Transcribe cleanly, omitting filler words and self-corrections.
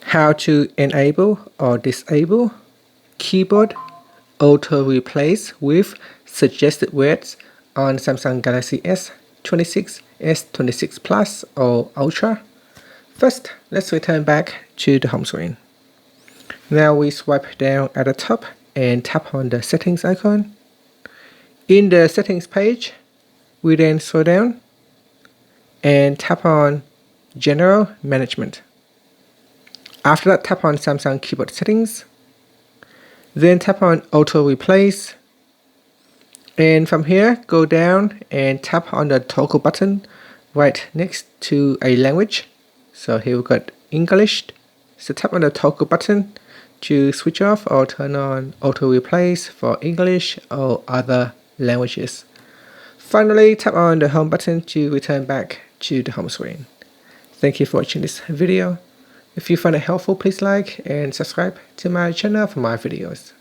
how to enable or disable keyboard auto replace with suggested words on Samsung Galaxy S26, S26 Plus or Ultra. First, let's return back to the home screen. Now we swipe down at the top and tap on the settings icon. In the settings page, we then scroll down and tap on General Management. After that, tap on Samsung Keyboard Settings. Then tap on Auto Replace. And from here, go down and tap on the toggle button right next to a language. So here we've got English. So tap on the toggle button to switch off or turn on Auto Replace for English or other languages. Finally, tap on the home button to return back to the home screen. Thank you for watching this video. If you find it helpful, please like and subscribe to my channel for more videos.